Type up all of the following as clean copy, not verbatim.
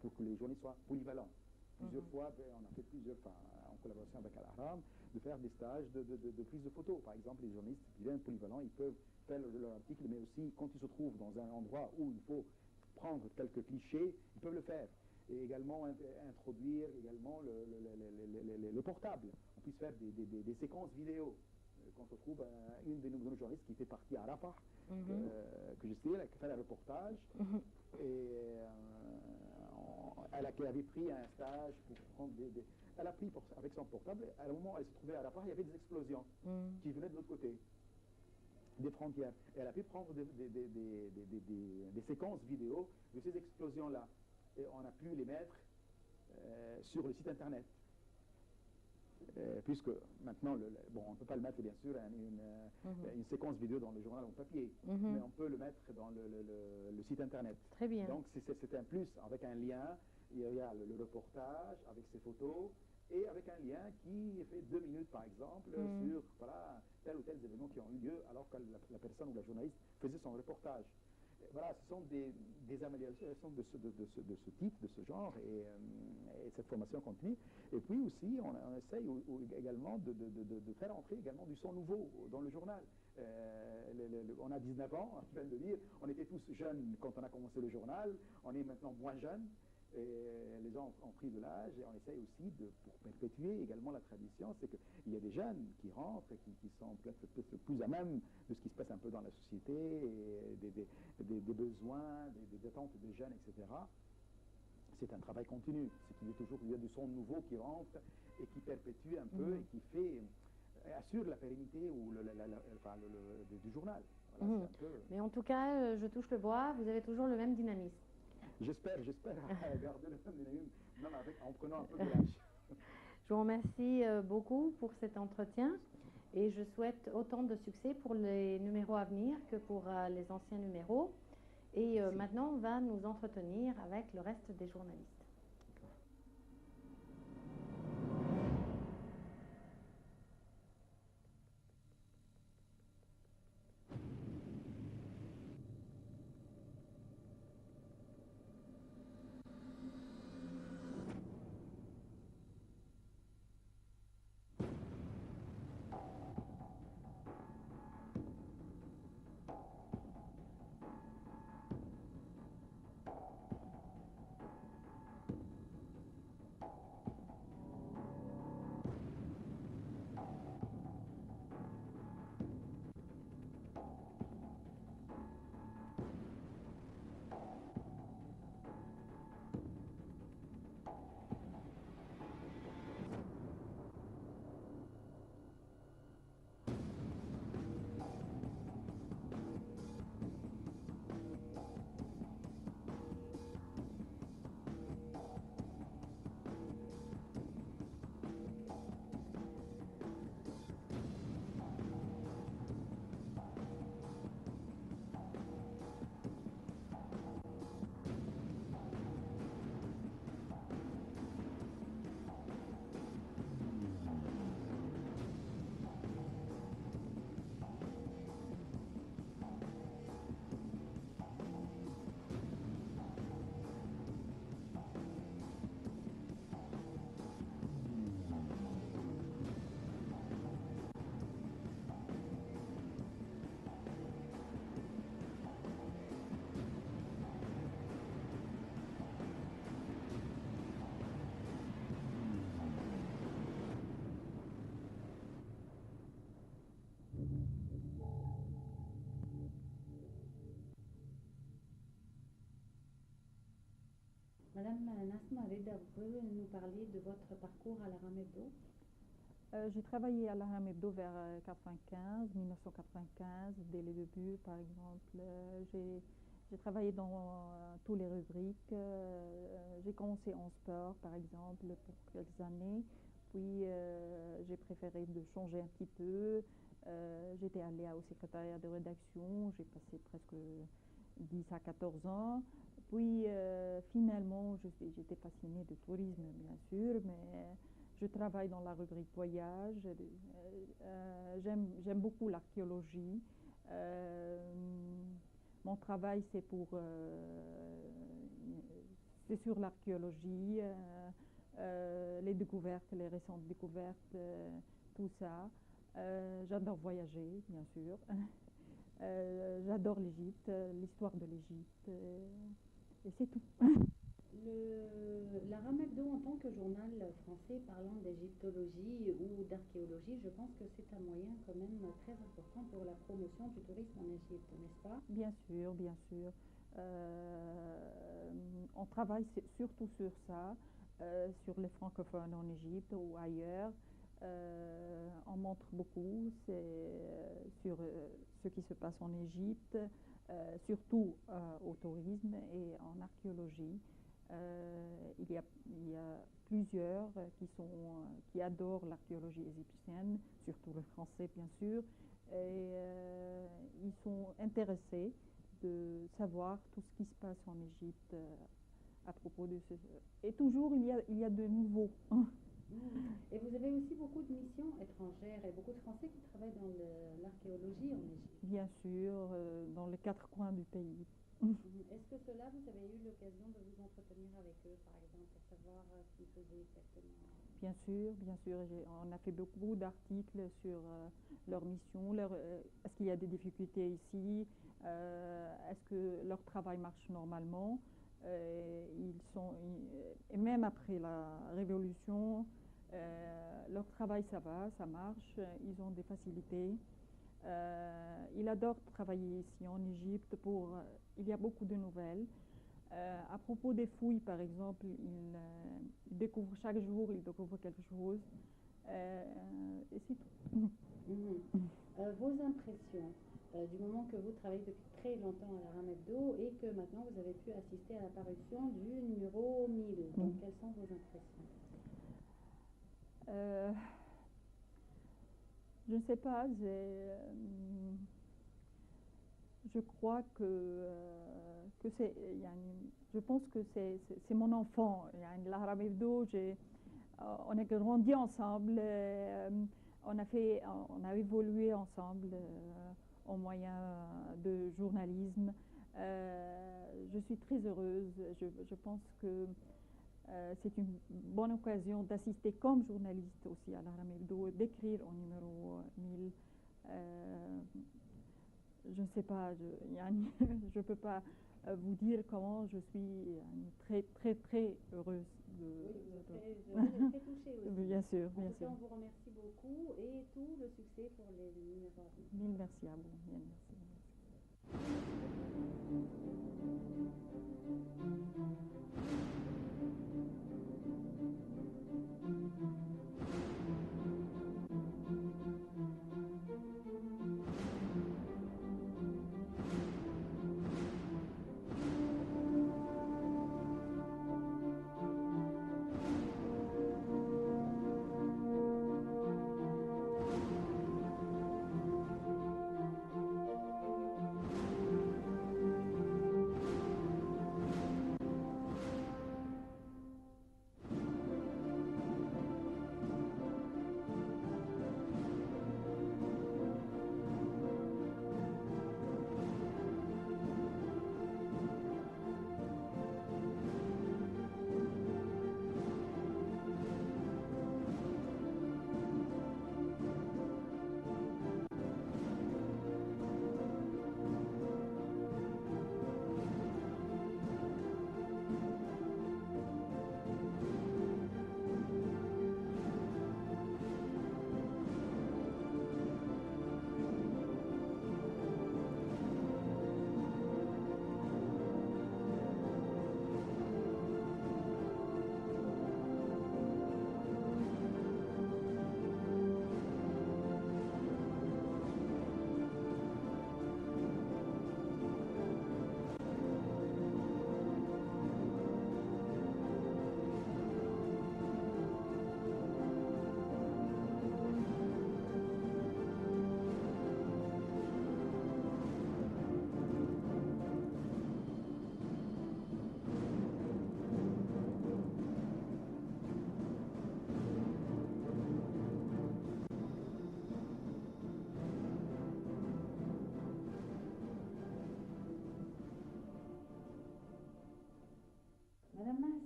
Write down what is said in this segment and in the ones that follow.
pour que les journalistes soient polyvalents. Plusieurs fois, on a fait en collaboration avec Al-Ahram, de faire des stages de prise de photos. Par exemple, les journalistes qui viennent polyvalents, ils peuvent faire leur article, mais aussi quand ils se trouvent dans un endroit où il faut prendre quelques clichés, ils peuvent le faire. Et également introduire également le portable. On puisse faire des séquences vidéo. Quand on trouve une de nos journalistes qui fait partie à Rafah, que je sais, qui fait un reportage, et elle avait pris un stage pour prendre elle a pris avec son portable, à un moment où elle se trouvait à Rafah, il y avait des explosions qui venaient de l'autre côté des frontières. Et elle a pu prendre des séquences vidéo de ces explosions-là. Et on a pu les mettre sur le site internet. Puisque maintenant, on ne peut pas le mettre bien sûr une séquence vidéo dans le journal en papier, mais on peut le mettre dans le site internet. Très bien. Donc c'est un plus avec un lien, il y a le reportage avec ses photos et avec un lien qui fait 2 minutes par exemple sur voilà, tel ou tel événement qui ont eu lieu alors que la personne ou la journaliste faisait son reportage. Voilà, ce sont des améliorations de ce type, de ce genre, et cette formation continue. Et puis aussi, on essaye également de faire entrer également du son nouveau dans le journal. On a 19 ans, je viens de dire, on était tous jeunes quand on a commencé le journal, on est maintenant moins jeunes. Et les gens ont pris de l'âge et on essaye aussi, pour perpétuer également la tradition, c'est qu'il y a des jeunes qui rentrent et qui sont peut-être plus à même de ce qui se passe un peu dans la société, et des besoins, des attentes des jeunes, etc. C'est un travail continu, c'est qu'il y a toujours du son nouveau qui rentre et qui perpétue un peu et qui assure la pérennité du journal. Voilà, Mais en tout cas, je touche le bois, vous avez toujours le même dynamisme. J'espère garder le même dynamisme, même en prenant un peu de l'âge. Je vous remercie beaucoup pour cet entretien et je souhaite autant de succès pour les numéros à venir que pour les anciens numéros. Et maintenant, on va nous entretenir avec le reste des journalistes. Madame Nasma Reda, vous pouvez nous parler de votre parcours à l'Ahram Hebdo? J'ai travaillé à l'Ahram Hebdo vers 1995, dès le début par exemple. J'ai travaillé dans toutes les rubriques. J'ai commencé en sport par exemple pour quelques années, puis j'ai préféré de changer un petit peu. J'étais allée au secrétariat de rédaction, j'ai passé presque 10 à 14 ans. Puis finalement, j'étais passionnée de tourisme bien sûr, mais je travaille dans la rubrique voyage. J'aime beaucoup l'archéologie. Mon travail, c'est sur l'archéologie, les découvertes, les récentes découvertes, tout ça. J'adore voyager, bien sûr. J'adore l'Égypte, l'histoire de l'Égypte, et c'est tout. La Rame Hebdo, en tant que journal français parlant d'égyptologie ou d'archéologie, je pense que c'est un moyen quand même très important pour la promotion du tourisme en Égypte, n'est-ce pas? Bien sûr, bien sûr. On travaille surtout sur ça, sur les francophones en Égypte ou ailleurs. On montre beaucoup sur ce qui se passe en Égypte, surtout au tourisme et en archéologie. Il y a plusieurs qui adorent l'archéologie égyptienne, surtout le français bien sûr, et ils sont intéressés de savoir tout ce qui se passe en Égypte à propos de ce... Et toujours il y a de nouveau. Et vous avez aussi beaucoup de missions étrangères et beaucoup de Français qui travaillent dans l'archéologie en Égypte. Bien sûr, dans les 4 coins du pays. Est-ce que cela, vous avez eu l'occasion de vous entretenir avec eux, par exemple, pour savoir ce qu'ils faisaient exactement? Bien sûr, bien sûr. On a fait beaucoup d'articles sur leur mission, est-ce qu'il y a des difficultés ici, est-ce que leur travail marche normalement. Et même après la Révolution, leur travail ça va, ça marche, ils ont des facilités. Ils adorent travailler ici en Égypte il y a beaucoup de nouvelles. À propos des fouilles, par exemple, ils découvrent chaque jour, ils découvrent quelque chose. Et c'est tout. Vos impressions du moment que vous travaillez depuis très longtemps à la Rame Hebdo et que maintenant vous avez pu assister à l'apparition du numéro 1000. Donc, quelles sont vos impressions? Je ne sais pas, je crois que je pense que c'est mon enfant. La Rame Hebdo, on a grandi ensemble, on a évolué ensemble au moyen de journalisme. Je suis très heureuse. Je pense que c'est une bonne occasion d'assister comme journaliste aussi à la Rame Hebdo, d'écrire au numéro 1000. Je ne sais pas, je ne peux pas vous dire comment je suis très, très, très heureuse. Je suis très touchée aussi. Bien sûr, bien en tout sûr. cas, on vous remercie beaucoup et tout le succès pour les numéros à venir. Mille merci à vous. Mille merci.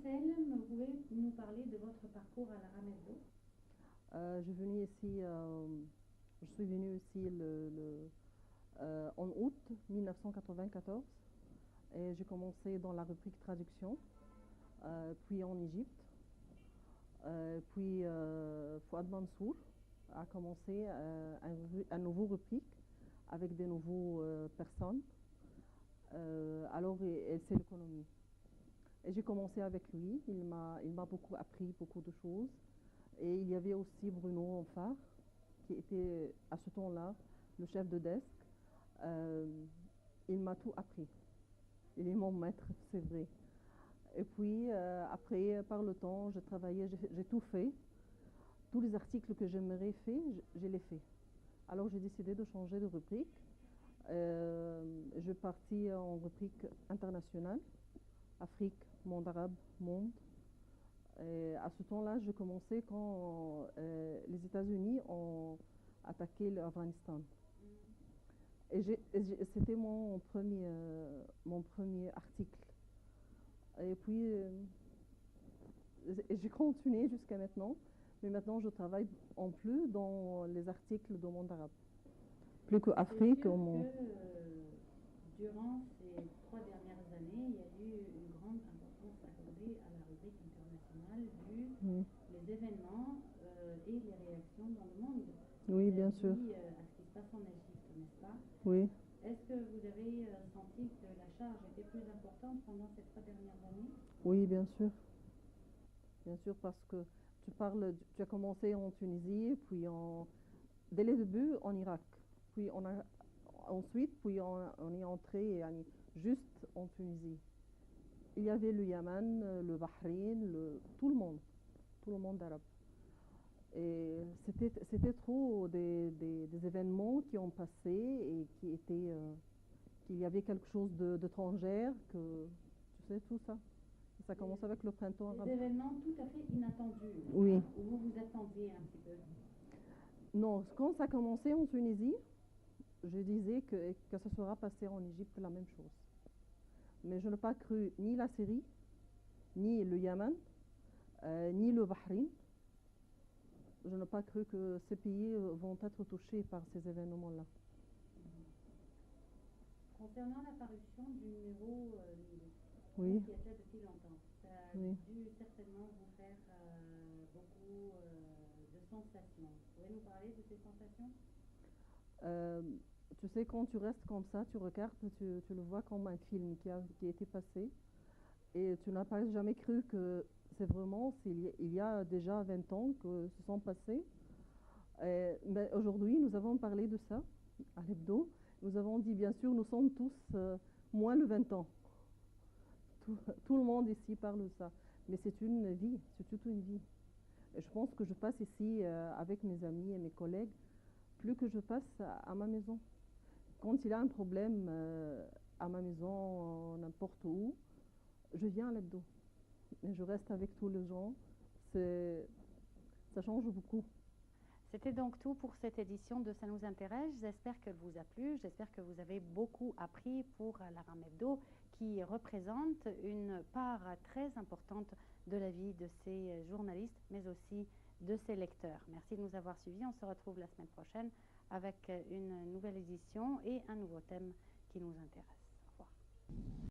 Selm, vous pouvez nous parler de votre parcours à la Rame Hebdo? Je suis venue ici en août 1994 et j'ai commencé dans la rubrique traduction, puis en Égypte. Puis Fouad Mansour a commencé un nouveau rubrique avec des nouvelles personnes. Alors, c'est l'économie. Et j'ai commencé avec lui. Il m'a beaucoup appris beaucoup de choses. Et il y avait aussi Bruno Onfar, qui était à ce temps-là le chef de desk. Il m'a tout appris. Il est mon maître, c'est vrai. Et puis après, par le temps, j'ai travaillé, j'ai tout fait. Tous les articles que j'aimerais faire, je les fait. Alors j'ai décidé de changer de rubrique. Je suis partie en rubrique internationale, Afrique, monde arabe, monde. Et à ce temps-là, je commençais quand les États-Unis ont attaqué l'Afghanistan. Et c'était mon premier article. Et puis, j'ai continué jusqu'à maintenant. Mais maintenant, je travaille en plus dans les articles de monde arabe. Plus qu'Afrique au monde. Durant ces 3 dernières années, il y a eu une grande importance accordée à la rubrique internationale vu les événements et les réactions dans le monde. Oui, bien sûr. À ce qui se passe en Égypte, n'est-ce pas? Oui. Est-ce que vous avez senti que la charge était plus importante pendant ces 3 dernières années? Oui, bien sûr. Bien sûr, parce que tu as commencé en Tunisie, puis dès le début en Irak. Puis ensuite, on est entré juste en Tunisie. Il y avait le Yémen, le Bahreïn, tout le monde arabe. Et c'était trop des événements qui ont passé et qu'il y avait quelque chose d'étrangère, que tu sais tout ça. Ça commence avec le printemps arabe. Des événements tout à fait inattendus. Oui. Où vous vous attendiez un petit peu? Non, quand ça a commencé en Tunisie, je disais que ça sera passé en Égypte la même chose. Mais je n'ai pas cru ni la Syrie, ni le Yémen, ni le Bahreïn. Je n'ai pas cru que ces pays vont être touchés par ces événements-là. Concernant la parution du numéro oui. qui était depuis longtemps, ça a dû certainement vous faire beaucoup de sensations. Vous pouvez nous parler de ces sensations? Tu sais, quand tu restes comme ça, tu regardes, tu le vois comme un film qui a été passé. Et tu n'as pas jamais cru que c'est vraiment, il y a déjà 20 ans que se sont passés. Mais aujourd'hui, nous avons parlé de ça à l'hebdo. Nous avons dit, bien sûr, nous sommes tous moins de 20 ans. Tout le monde ici parle de ça. Mais c'est une vie, c'est toute une vie. Et je pense que je passe ici avec mes amis et mes collègues, plus que je passe à ma maison. Quand il y a un problème à ma maison, n'importe où, je viens à l'hebdo. Et je reste avec tous les gens. Ça change beaucoup. C'était donc tout pour cette édition de Ça nous intéresse. J'espère qu'elle vous a plu. J'espère que vous avez beaucoup appris pour la Rame Hebdo, qui représente une part très importante de la vie de ces journalistes, mais aussi de ses lecteurs. Merci de nous avoir suivis. On se retrouve la semaine prochaine avec une nouvelle édition et un nouveau thème qui nous intéresse. Au revoir.